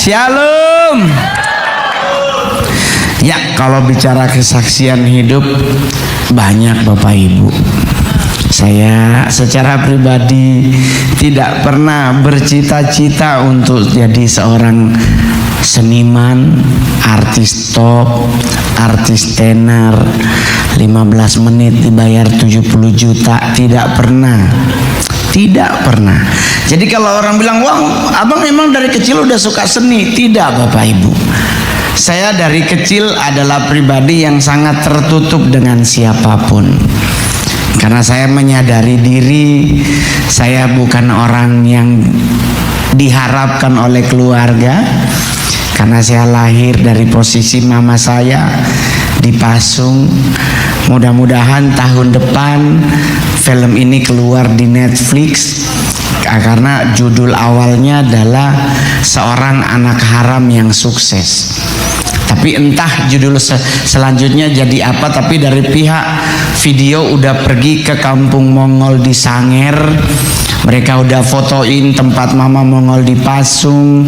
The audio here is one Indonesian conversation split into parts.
Shalom. Ya, kalau bicara kesaksian hidup banyak Bapak Ibu. Saya secara pribadi tidak pernah bercita-cita untuk jadi seorang seniman, artis top, artis tenar 15 menit dibayar 70 juta, tidak pernah. Tidak pernah. Jadi kalau orang bilang, wah abang emang dari kecil udah suka seni? Tidak Bapak Ibu. Saya dari kecil adalah pribadi yang sangat tertutup dengan siapapun. Karena saya menyadari diri, saya bukan orang yang diharapkan oleh keluarga. Karena saya lahir dari posisi mama saya dipasung. Mudah-mudahan tahun depan film ini keluar di Netflix, karena judul awalnya adalah seorang anak haram yang sukses. Tapi entah judul selanjutnya jadi apa. Tapi dari pihak video udah pergi ke kampung Mongol di Sanger. Mereka udah fotoin tempat Mama Mongol dipasung,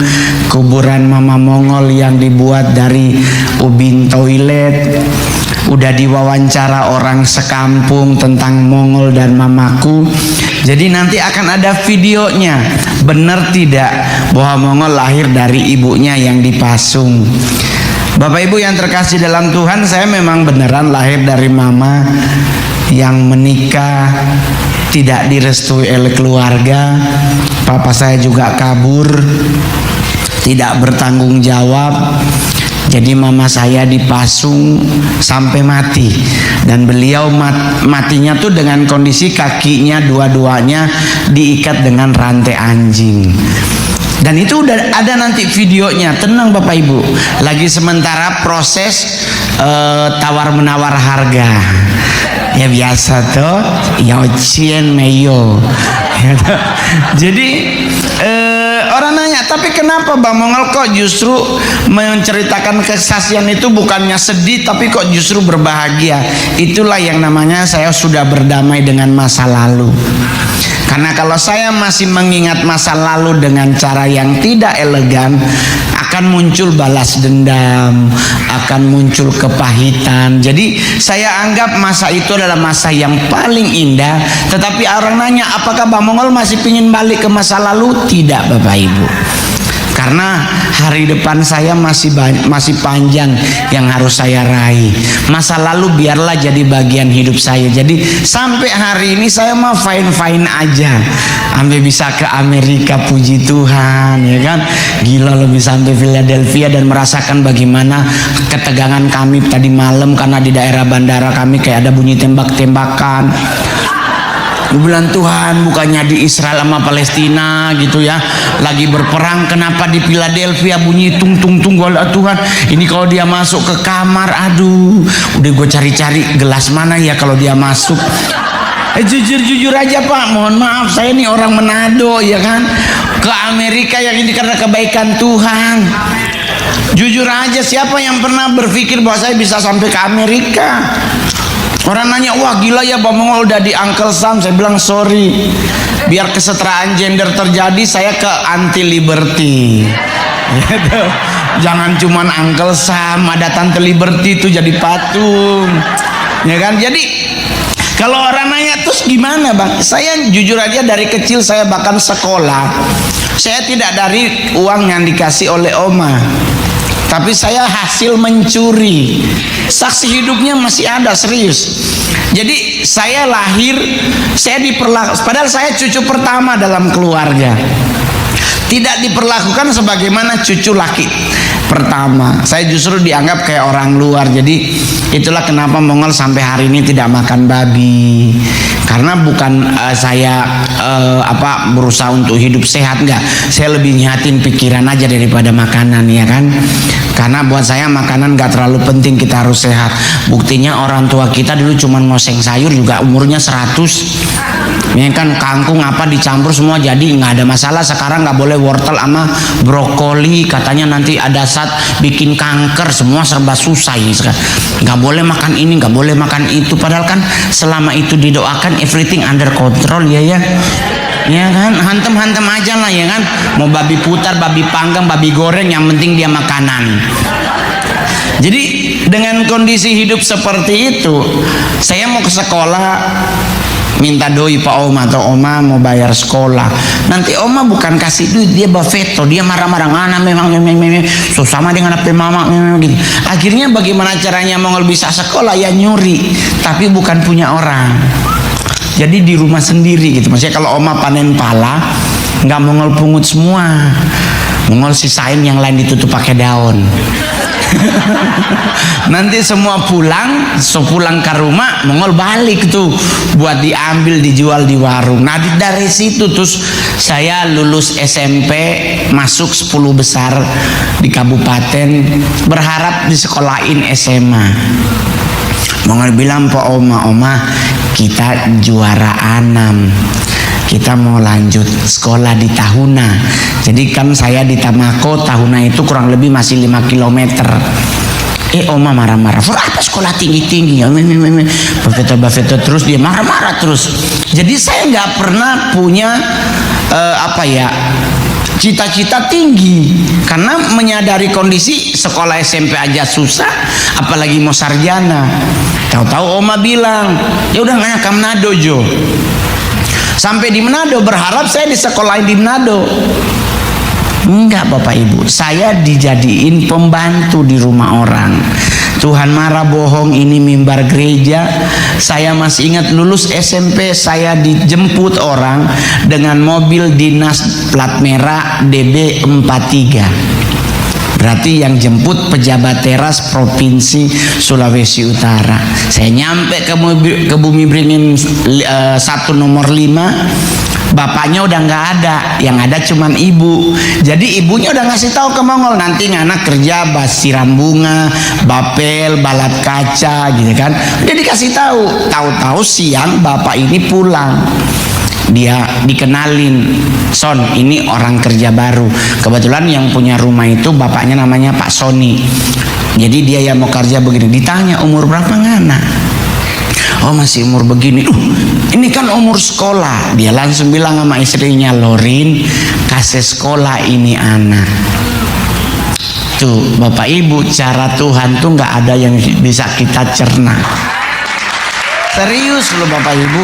kuburan Mama Mongol yang dibuat dari ubin toilet. Udah diwawancara orang sekampung tentang Mongol dan mamaku. Jadi nanti akan ada videonya. Benar tidak bahwa Mongol lahir dari ibunya yang dipasung? Bapak Ibu yang terkasih dalam Tuhan, saya memang beneran lahir dari mama yang menikah, tidak direstui oleh keluarga. Papa saya juga kabur, tidak bertanggung jawab. Jadi mama saya dipasung sampai mati. Dan beliau matinya tuh dengan kondisi kakinya dua-duanya diikat dengan rantai anjing. Dan itu udah ada nanti videonya. Tenang Bapak Ibu, lagi sementara proses tawar-menawar harga. Ya biasa tuh, Yaucien Meyo. Jadi orang nanya, tapi kenapa Bang Mongol kok justru menceritakan kesaksian itu bukannya sedih, tapi kok justru berbahagia? Itulah yang namanya saya sudah berdamai dengan masa lalu. Karena kalau saya masih mengingat masa lalu dengan cara yang tidak elegan, akan muncul balas dendam, akan muncul kepahitan. Jadi saya anggap masa itu adalah masa yang paling indah. Tetapi orang nanya, apakah Bang Mongol masih ingin balik ke masa lalu? Tidak Bapak Ibu. Karena hari depan saya masih panjang yang harus saya raih. Masa lalu biarlah jadi bagian hidup saya. Jadi sampai hari ini saya mah fine aja. Sampai bisa ke Amerika, puji Tuhan, ya kan? Gila, lebih sampai Philadelphia dan merasakan bagaimana ketegangan kami tadi malam karena di daerah bandara kami kayak ada bunyi tembak-tembakan. Bulan Tuhan, bukannya di Israel sama Palestina gitu ya, lagi berperang, kenapa di Philadelphia bunyi tung wala Tuhan. Ini kalau dia masuk ke kamar, aduh, udah gue cari-cari gelas mana ya kalau dia masuk. Jujur aja Pak, mohon maaf, saya nih orang Manado ya kan, ke Amerika yang ini karena kebaikan Tuhan. Jujur aja, siapa yang pernah berpikir bahwa saya bisa sampai ke Amerika? Orang nanya, wah gila ya Bang Mongol udah di Uncle Sam. Saya bilang sorry, biar kesetaraan gender terjadi saya ke anti liberty gitu. Jangan cuman Uncle Sam, ada Tante Liberty itu jadi patung, ya kan? Jadi kalau orang nanya terus gimana Bang, saya jujur aja dari kecil saya bahkan sekolah saya tidak dari uang yang dikasih oleh oma, tapi saya hasil mencuri. Saksi hidupnya masih ada, serius. Jadi saya lahir, saya diperlakukan, padahal saya cucu pertama dalam keluarga, tidak diperlakukan sebagaimana cucu laki pertama. Saya justru dianggap kayak orang luar. Jadi itulah kenapa Mongol sampai hari ini tidak makan babi. Karena bukan saya berusaha untuk hidup sehat, enggak. Saya lebih nyihatin pikiran aja daripada makanan, ya kan. Karena buat saya makanan enggak terlalu penting, kita harus sehat. Buktinya orang tua kita dulu cuma ngoseng sayur juga umurnya 100. Ya kan, kangkung apa dicampur semua jadi nggak ada masalah. Sekarang nggak boleh wortel sama brokoli, katanya nanti ada saat bikin kanker, semua serba susah ini sekarang. Nggak boleh makan ini, nggak boleh makan itu, padahal kan selama itu didoakan everything under control, ya kan, hantem aja lah, ya kan. mau babi putar, babi panggang, babi goreng, yang penting dia makanan. Jadi dengan kondisi hidup seperti itu, saya mau ke sekolah, minta doi Pak Oma atau Oma mau bayar sekolah. Nanti Oma bukan kasih duit, dia veto, dia marah-marah, mana memang so sama dengan apa mama gitu. Akhirnya bagaimana caranya Mongol bisa sekolah? Ya nyuri, tapi bukan punya orang. Jadi di rumah sendiri gitu. Maksudnya kalau Oma panen pala, nggak Mongol pungut semua, Mongol sisain, yang lain ditutup pakai daun. Nanti semua pulang, pulang ke rumah, Mongol balik tuh buat diambil, dijual di warung. Nah dari situ terus saya lulus SMP, masuk 10 besar di kabupaten, berharap disekolahin SMA. Mongol bilang, Pak Oma, kita juara 6, kita mau lanjut sekolah di Tahuna. Jadi kan saya di Tamako, Tahuna itu kurang lebih masih 5 km. Oma marah-marah, apa sekolah tinggi-tinggi ya, bafeto terus, dia marah-marah terus. Jadi saya nggak pernah punya cita-cita tinggi, karena menyadari kondisi sekolah SMP aja susah, apalagi mau sarjana. Tahu-tahu Oma bilang, ya udah nggak ke Manado Jo. Sampai di Manado berharap saya disekolahin di Manado. Enggak Bapak Ibu, saya dijadiin pembantu di rumah orang. Tuhan marah, bohong, ini mimbar gereja. Saya masih ingat lulus SMP, saya dijemput orang dengan mobil dinas plat merah DB43. Berarti yang jemput pejabat teras Provinsi Sulawesi Utara. Saya nyampe ke Bumi Beringin 1 nomor 5. Bapaknya udah nggak ada, yang ada cuman ibu. Jadi ibunya udah ngasih tahu ke Mongol, nanti anak kerja siram bunga, bapel, balap kaca gitu kan. Udah dikasih tahu. Tahu-tahu siang bapak ini pulang. Dia dikenalin, Son, ini orang kerja baru. Kebetulan yang punya rumah itu bapaknya namanya Pak Soni. Jadi dia yang mau kerja begini. Ditanya umur berapa ngana? Oh masih umur begini. Ini kan umur sekolah. Dia langsung bilang sama istrinya, Lorin, kasih sekolah ini anak. Tuh Bapak Ibu, cara Tuhan tuh nggak ada yang bisa kita cerna. Serius loh Bapak Ibu.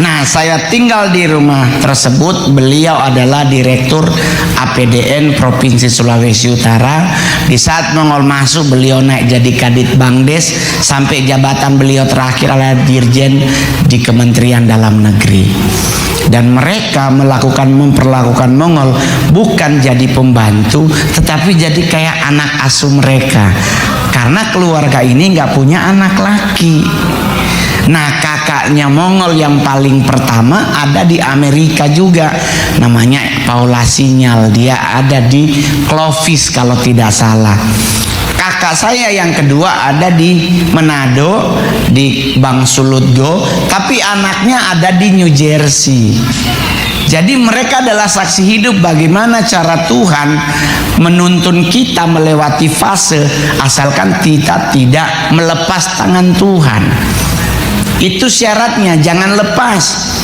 Nah saya tinggal di rumah tersebut. Beliau adalah Direktur APDN Provinsi Sulawesi Utara. Di saat Mongol masuk, beliau naik jadi Kadit Bangdes, sampai jabatan beliau terakhir adalah Dirjen di Kementerian Dalam Negeri. Dan mereka memperlakukan Mongol bukan jadi pembantu, tetapi jadi kayak anak asuh mereka. Karena keluarga ini nggak punya anak laki. Nah kakaknya Mongol yang paling pertama ada di Amerika juga, namanya Paula Sinyal. Dia ada di Clovis kalau tidak salah. Kakak saya yang kedua ada di Manado, di Bang Sulutgo, tapi anaknya ada di New Jersey. Jadi mereka adalah saksi hidup bagaimana cara Tuhan menuntun kita melewati fase, asalkan kita tidak melepas tangan Tuhan. Itu syaratnya, jangan lepas.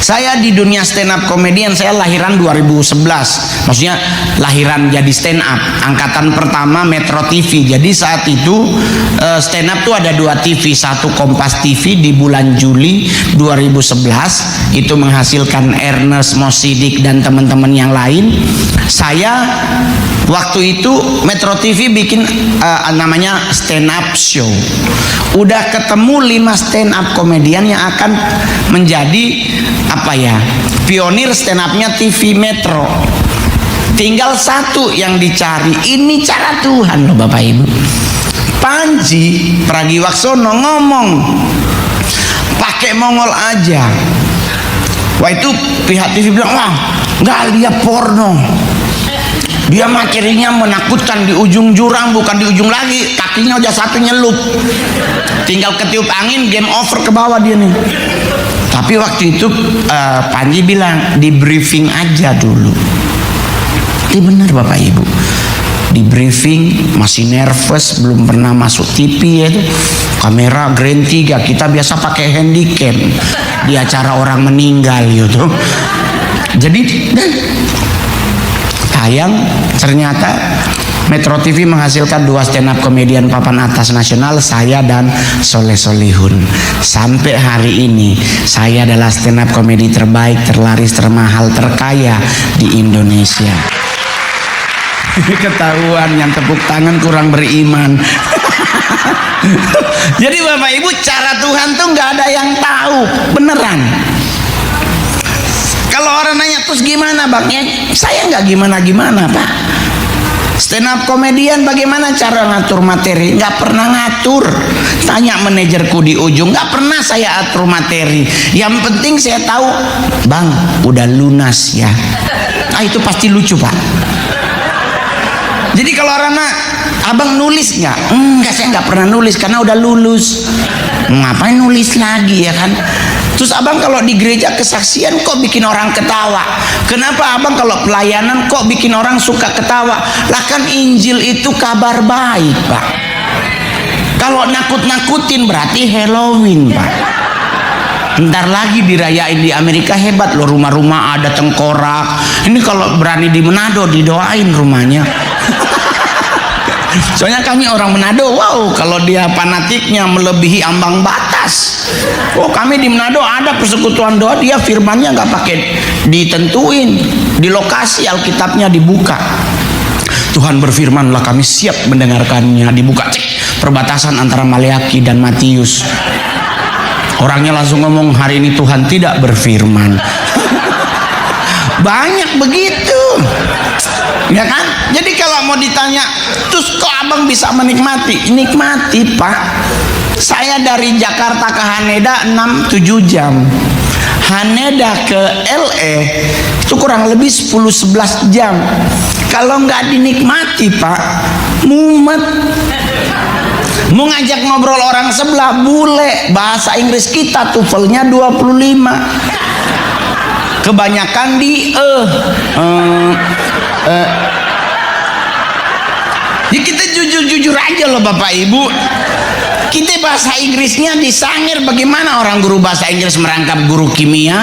Saya di dunia stand up komedian, saya lahiran 2011. Maksudnya lahiran jadi stand up, angkatan pertama Metro TV. Jadi saat itu stand up tuh ada 2 TV, satu Kompas TV di bulan Juli 2011, itu menghasilkan Ernest Mosidik dan teman-teman yang lain. Saya waktu itu Metro TV bikin namanya stand up show. Udah ketemu 5 stand up komedian yang akan menjadi pionir stand upnya TV Metro. Tinggal satu yang dicari. Ini cara Tuhan loh Bapak Ibu. Panji Pragiwaksono ngomong pakai Mongol aja. Wah itu pihak TV bilang, wah nggak lihat porno. Dia materinya menakutkan, di ujung jurang bukan di ujung lagi, kakinya udah satu nyelup, tinggal ketiup angin, game over ke bawah dia nih. Tapi waktu itu Panji bilang di briefing aja dulu. Ini benar Bapak Ibu, di briefing masih nervous, belum pernah masuk TV ya, itu kamera Grand 3, kita biasa pakai handycam di acara orang meninggal gitu. Jadi tayang ternyata Metro TV menghasilkan 2 stand up komedian papan atas nasional, saya dan Soleh Solihun. Sampai hari ini saya adalah stand up komedi terbaik, terlaris, termahal, terkaya di Indonesia. Ketahuan yang tepuk tangan kurang beriman. Jadi Bapak Ibu, cara Tuhan tuh nggak ada yang tahu beneran. Kalau orang nanya terus gimana Bang? Ya, saya nggak gimana-gimana Pak. Stand up komedian bagaimana cara ngatur materi? Nggak pernah ngatur. Tanya manajerku di ujung, nggak pernah saya atur materi. Yang penting saya tahu, Bang, udah lunas ya. Itu pasti lucu Pak. Jadi kalau orang abang nulis nggak? Enggak, saya nggak pernah nulis karena udah lulus. Ngapain nulis lagi ya kan? Terus abang kalau di gereja kesaksian kok bikin orang ketawa? Kenapa abang kalau pelayanan kok bikin orang suka ketawa? Lah kan Injil itu kabar baik Pak. Kalau nakut-nakutin berarti Halloween Pak. Ntar lagi dirayain di Amerika, hebat loh, rumah-rumah ada tengkorak. Ini kalau berani di Manado didoain rumahnya. Soalnya kami orang Manado, wow, kalau dia fanatiknya melebihi ambang batas. Oh, kami di Manado ada persekutuan doa, dia firmannya nggak pakai ditentuin, di lokasi Alkitabnya dibuka. Tuhan berfirmanlah, kami siap mendengarkannya. Dibuka, cek, perbatasan antara Maleaki dan Matius. Orangnya langsung ngomong, hari ini Tuhan tidak berfirman. Banyak begitu, ya kan? Jadi kalau mau ditanya, terus kok abang bisa menikmati? Nikmati Pak. Saya dari Jakarta ke Haneda 6-7 jam. Haneda ke LA itu kurang lebih 10-11 jam. Kalau nggak dinikmati Pak, mumet. Mau ngajak ngobrol orang sebelah bule, bahasa Inggris kita TOEFL-nya 25. Kebanyakan di ya kita jujur-jujur aja loh Bapak Ibu. Kita bahasa Inggrisnya disangir, bagaimana orang guru bahasa Inggris merangkap guru kimia?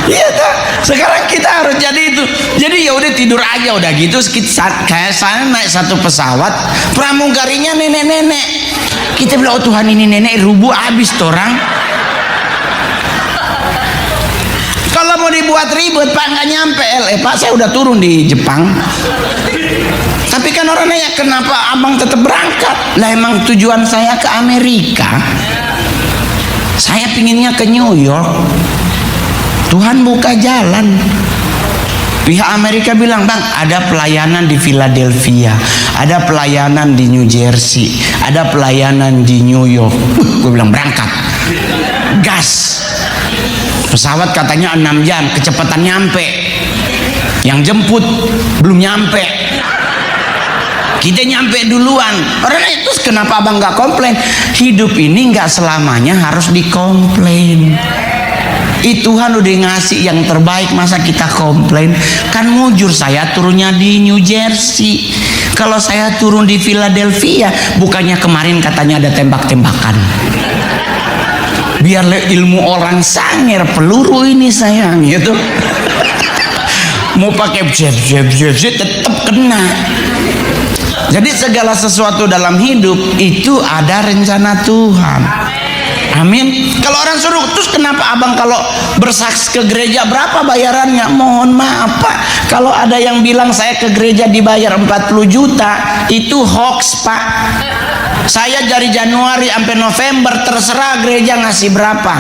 Iya tuh. Sekarang kita harus jadi itu. Jadi ya udah tidur aja udah gitu. Kayak saya naik satu pesawat, pramugarinya nenek-nenek. Kita bilang, oh Tuhan ini nenek rubuh habis tuh orang. Kalau mau dibuat ribet Pak, nggak nyampe LA Pak, saya udah turun di Jepang. Tapi kan orang nanya, kenapa abang tetap berangkat? Lah emang tujuan saya ke Amerika. Saya pinginnya ke New York. Tuhan buka jalan. Pihak Amerika bilang, Bang, ada pelayanan di Philadelphia, ada pelayanan di New Jersey, ada pelayanan di New York. Gue bilang berangkat. Gas. Pesawat katanya 6 jam, kecepatan nyampe. Yang jemput belum nyampe. Kita nyampe duluan. Orang itu kenapa abang nggak komplain? Hidup ini nggak selamanya harus dikomplain. Tuhan udah ngasih yang terbaik, masa kita komplain? Kan mujur saya turunnya di New Jersey. Kalau saya turun di Philadelphia, bukannya kemarin katanya ada tembak-tembakan. Biar ilmu orang sangir, peluru ini sayang gitu. Mau pakai jeb tetap kena. Jadi segala sesuatu dalam hidup itu ada rencana Tuhan. Amin. Kalau orang suruh, terus kenapa abang kalau bersaksi ke gereja berapa bayarannya? Mohon maaf Pak, kalau ada yang bilang saya ke gereja dibayar 40 juta, itu hoax Pak. Saya dari Januari sampai November terserah gereja ngasih berapa.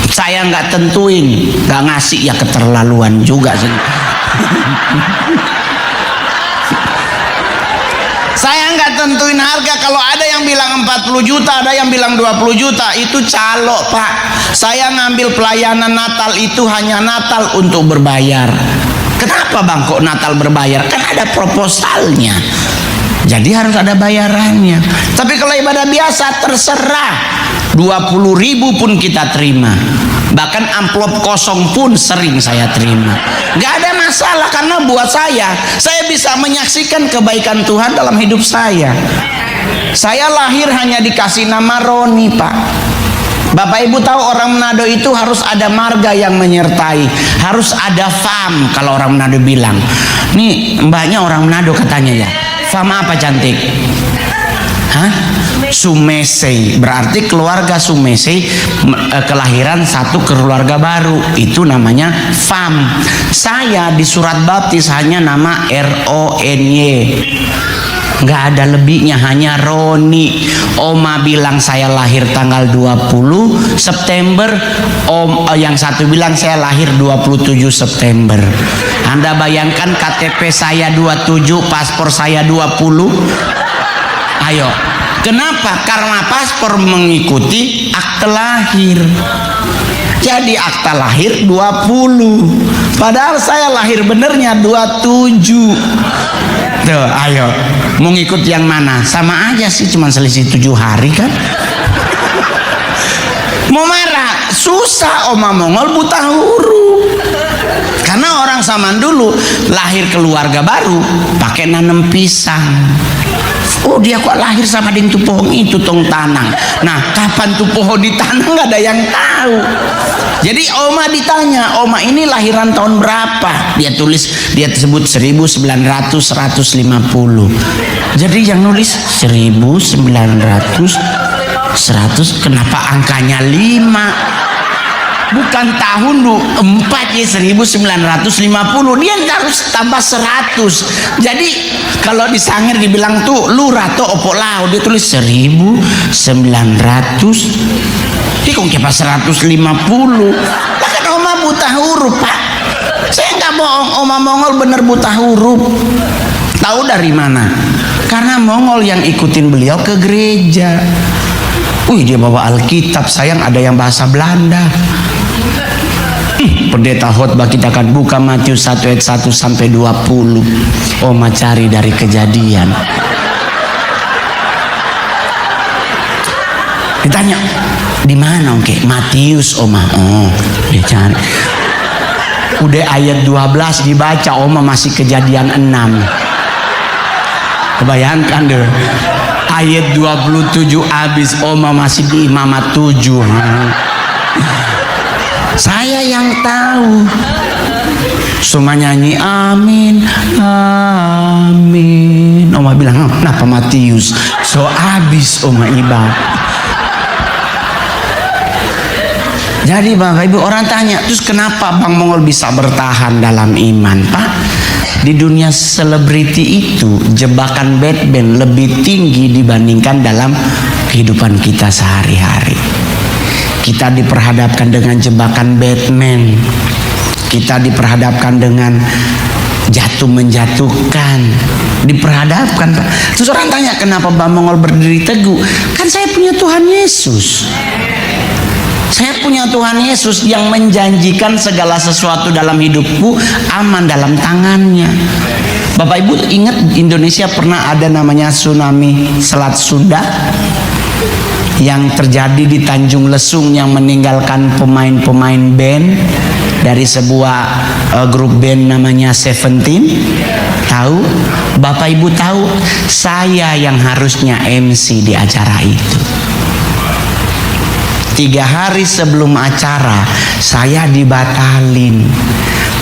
Saya nggak tentuin, nggak ngasih ya keterlaluan juga sih. Saya nggak tentuin harga. Kalau ada yang bilang 40 juta, ada yang bilang 20 juta, itu calo Pak. Saya ngambil pelayanan Natal itu hanya Natal untuk berbayar. Kenapa Bang kok Natal berbayar? Kan ada proposalnya. Jadi harus ada bayarannya. Tapi kalau ibadah biasa terserah, 20.000 pun kita terima. Bahkan amplop kosong pun sering saya terima. Gak ada masalah, karena buat saya bisa menyaksikan kebaikan Tuhan dalam hidup saya. Saya lahir hanya dikasih nama Roni Pak. Bapak Ibu tahu orang Manado itu harus ada marga yang menyertai, harus ada fam. Kalau orang Manado bilang, nih mbaknya orang Manado katanya ya, fam apa cantik? Hah? Sumesei, berarti keluarga Sumesei kelahiran satu keluarga baru, itu namanya fam. Saya di surat baptis hanya nama RONY, nggak ada lebihnya, hanya Roni. Oma bilang saya lahir tanggal 20 September, yang satu bilang saya lahir 27 September. Anda bayangkan KTP saya 27, paspor saya 20. Ayo, kenapa? Karena paspor mengikuti akte lahir. Jadi akta lahir 20, padahal saya lahir benernya 27. Tuh, ayo, mau ngikut yang mana? Sama aja sih, cuma selisih 7 hari kan. Mau marah, susah. Oma Mongol buta huruf. Karena orang zaman dulu lahir keluarga baru pakai nanam pisang. Oh, dia kok lahir sama ding tu pohon itu tong tanang. Nah, kapan tuh pohon ditanam nggak ada yang tahu. Jadi oma ditanya, oma ini lahiran tahun berapa? Dia tulis, dia sebut 1900, 150. Jadi yang nulis 1900, 100, kenapa angkanya 5? Bukan tahun 4 ya, 1950. Dia harus tambah 100. Jadi kalau di Sangir dibilang tuh lurah tuh opo lau, dia tulis 1900. Dia kok kepa 150. Lah kan oma buta huruf, Pak. Saya nggak bohong, oma Mongol bener buta huruf. Tahu dari mana? Karena Mongol yang ikutin beliau ke gereja. Wih, dia bawa Alkitab, sayang ada yang bahasa Belanda. Pendeta khotbah kita akan buka Matius 1 ayat 1 sampai 20. Oma cari dari Kejadian. Ditanya, di mana oke? Matius, Oma. Oh, dia cari. Udah ayat 12 dibaca, Oma masih Kejadian 6. Kebayangkan deh. Ayat 27 habis, Oma masih di Imamat 7. Saya yang tahu. Semua nyanyi amin, amin. Oma bilang, kenapa Matius? So habis Oma ibadah. Jadi Bapak Ibu, orang tanya, terus kenapa Bang Mongol bisa bertahan dalam iman, Pak? Di dunia selebriti itu jebakan Batman lebih tinggi dibandingkan dalam kehidupan kita sehari-hari. Kita diperhadapkan dengan jebakan Batman. Kita diperhadapkan dengan jatuh menjatuhkan. Diperhadapkan, Pak. Terus orang tanya, kenapa Bang Mongol berdiri teguh? Kan saya punya Tuhan Yesus. Saya punya Tuhan Yesus yang menjanjikan segala sesuatu dalam hidupku aman dalam tangannya. Bapak Ibu ingat Indonesia pernah ada namanya tsunami Selat Sunda yang terjadi di Tanjung Lesung yang meninggalkan pemain-pemain band dari sebuah grup band namanya Seventeen. Tahu? Bapak Ibu tahu, saya yang harusnya MC di acara itu. 3 hari sebelum acara saya dibatalin.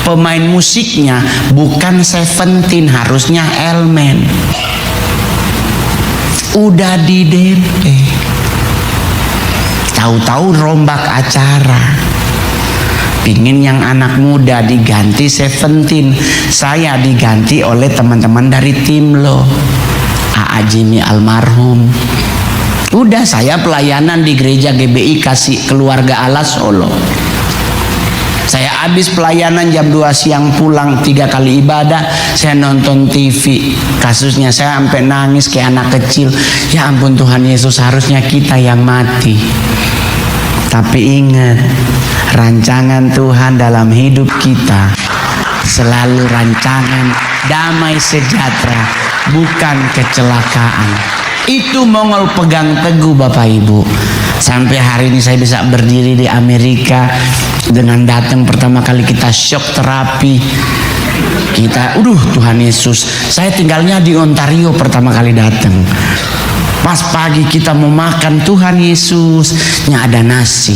Pemain musiknya bukan Seventeen, harusnya Elmen. Udah di DP. Tahu-tahu rombak acara. Pingin yang anak muda diganti Seventeen. Saya diganti oleh teman-teman dari tim lo. A.A. Jimmy almarhum. Udah, saya pelayanan di gereja GBI Kasih Keluarga Allah Solo. Saya habis pelayanan jam 2 siang pulang, 3 kali ibadah, saya nonton TV. Kasusnya saya sampai nangis kayak anak kecil. Ya ampun Tuhan Yesus, harusnya kita yang mati. Tapi ingat, rancangan Tuhan dalam hidup kita selalu rancangan damai sejahtera, bukan kecelakaan. Itu Mongol pegang teguh Bapak Ibu. Sampai hari ini saya bisa berdiri di Amerika. Dengan datang pertama kali kita shock terapi. Kita, Tuhan Yesus. Saya tinggalnya di Ontario pertama kali datang. Pas pagi kita mau makan, Tuhan Yesus, nya ada nasi.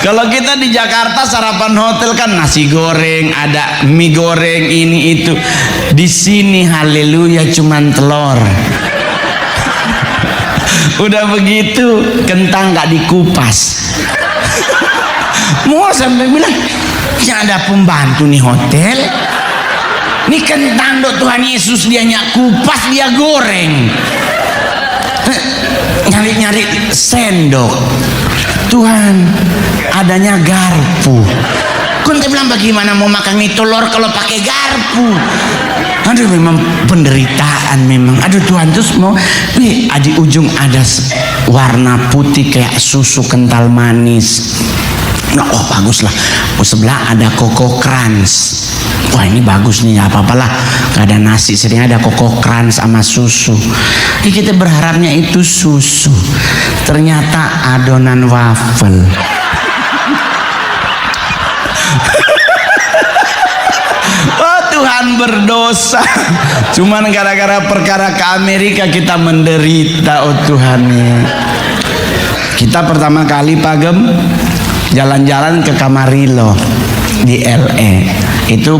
Kalau kita di Jakarta sarapan hotel kan nasi goreng, ada mie goreng, ini itu. Di sini haleluya cuman telur. Udah begitu kentang gak dikupas. Mau sampai bilang, ya ada pembantu nih hotel. Ini kentang dok Tuhan Yesus dia nyak kupas, dia goreng. Nyari-nyari sendok. Tuhan, adanya garpu. Kan saya bilang bagaimana mau makan mie telur kalau pakai garpu? Aduh, memang penderitaan memang. Aduh Tuhan, terus mau di ujung ada warna putih kayak susu kental manis. Nah, oh bagus lah. Sebelah ada Koko Crunch. Wah ini bagus nih, apa-apalah. Gak ada nasi, sering ada Koko Crunch sama susu. Jadi kita berharapnya itu susu. Ternyata adonan wafel. Oh Tuhan, berdosa. Cuman gara-gara perkara ke Amerika kita menderita. Oh Tuhan. Kita pertama kali pagem jalan-jalan ke Camarillo di LA. Itu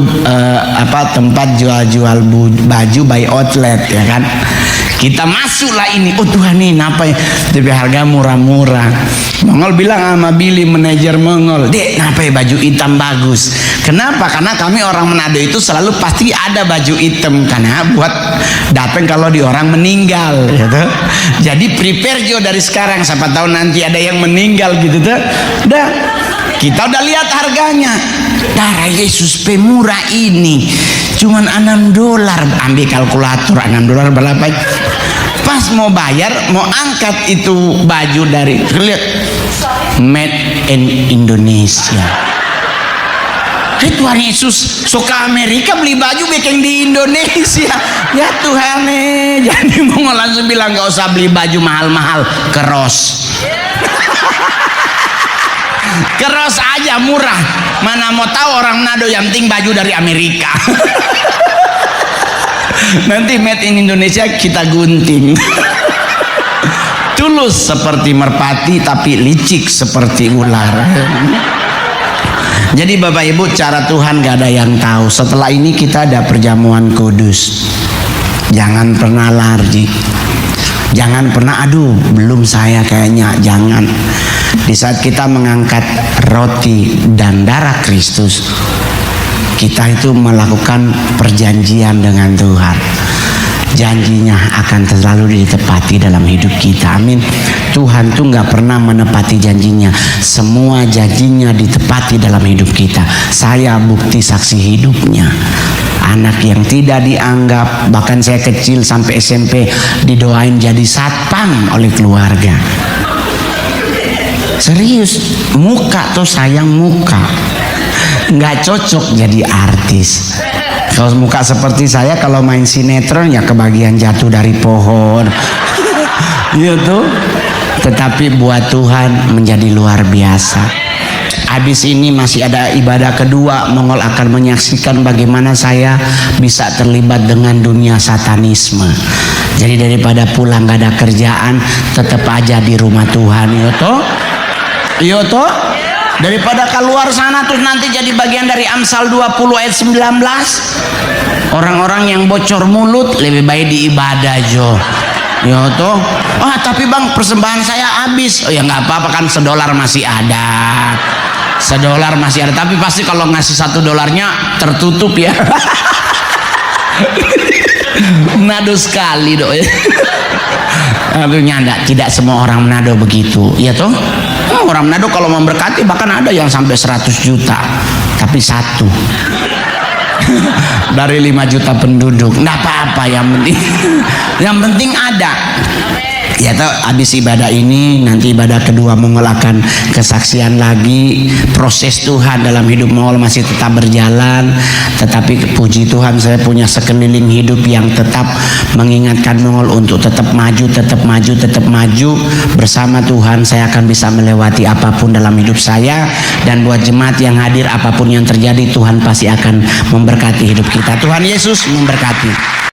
tempat jual-jual baju by outlet ya kan. Kita masuklah ini, oh Tuhan ini apa ya, tapi harga murah-murah. Mongol bilang sama Billy, manajer Mongol, dek kenapa ya baju hitam bagus. Kenapa? Karena kami orang Manado itu selalu pasti ada baju hitam, karena buat datang kalau di orang meninggal gitu. Jadi prepare juga dari sekarang, siapa tahu nanti ada yang meninggal gitu tuh. Udah kita udah lihat harganya, darah Yesus pemurah ini cuman $6. Ambil kalkulator, $6 berapa? Pas mau bayar, mau angkat itu baju dari, lihat made in Indonesia. Tuhan Yesus suka Amerika beli baju bikin di Indonesia. Ya Tuhan jadi mau langsung bilang gak usah beli baju mahal-mahal, keros. Keros aja murah. Mana mau tahu orang Manado yang penting baju dari Amerika. Nanti made in Indonesia kita gunting. Tulus seperti merpati tapi licik seperti ular. Jadi Bapak Ibu, cara Tuhan gak ada yang tahu. Setelah ini kita ada perjamuan kudus. Jangan pernah lari. Jangan pernah aduh belum saya kayaknya, jangan. Di saat kita mengangkat roti dan darah Kristus, kita itu melakukan perjanjian dengan Tuhan. Janjinya akan selalu ditepati dalam hidup kita. Amin. Tuhan tuh nggak pernah menepati janjinya. Semua janjinya ditepati dalam hidup kita. Saya bukti saksi hidupnya. Anak yang tidak dianggap, bahkan saya kecil sampai SMP didoain jadi satpam oleh keluarga. Serius, muka tuh sayang muka, nggak cocok jadi artis. Kalau muka seperti saya kalau main sinetron ya kebagian jatuh dari pohon. Iya tuh. Tetapi buat Tuhan menjadi luar biasa. Habis ini masih ada ibadah kedua, Mongol akan menyaksikan bagaimana saya bisa terlibat dengan dunia satanisme. Jadi daripada pulang gak ada kerjaan, tetap aja di rumah Tuhan. Iya toh? Iya toh? Daripada keluar sana terus nanti jadi bagian dari Amsal 20 ayat 19. Orang-orang yang bocor mulut lebih baik di ibadah jo. Ya toh. Tapi bang persembahan saya habis. Oh ya nggak apa-apa kan, $1 masih ada. $1 masih ada, tapi pasti kalau ngasih $1 tertutup ya. Manado sekali dok. Tapi nyanda, tidak semua orang Manado begitu. Iya toh. Orang Manado kalau memberkati bahkan ada yang sampai 100 juta, tapi satu. Dari 5 juta penduduk, nggak apa-apa, yang penting ada. Ya toh, habis ibadah ini nanti ibadah kedua Mongol akan kesaksian lagi. Proses Tuhan dalam hidup Mongol masih tetap berjalan, tetapi puji Tuhan saya punya sekeliling hidup yang tetap mengingatkan Mongol untuk tetap maju, tetap maju, tetap maju. Bersama Tuhan saya akan bisa melewati apapun dalam hidup saya. Dan buat jemaat yang hadir, apapun yang terjadi Tuhan pasti akan memberkati hidup kita. Tuhan Yesus memberkati.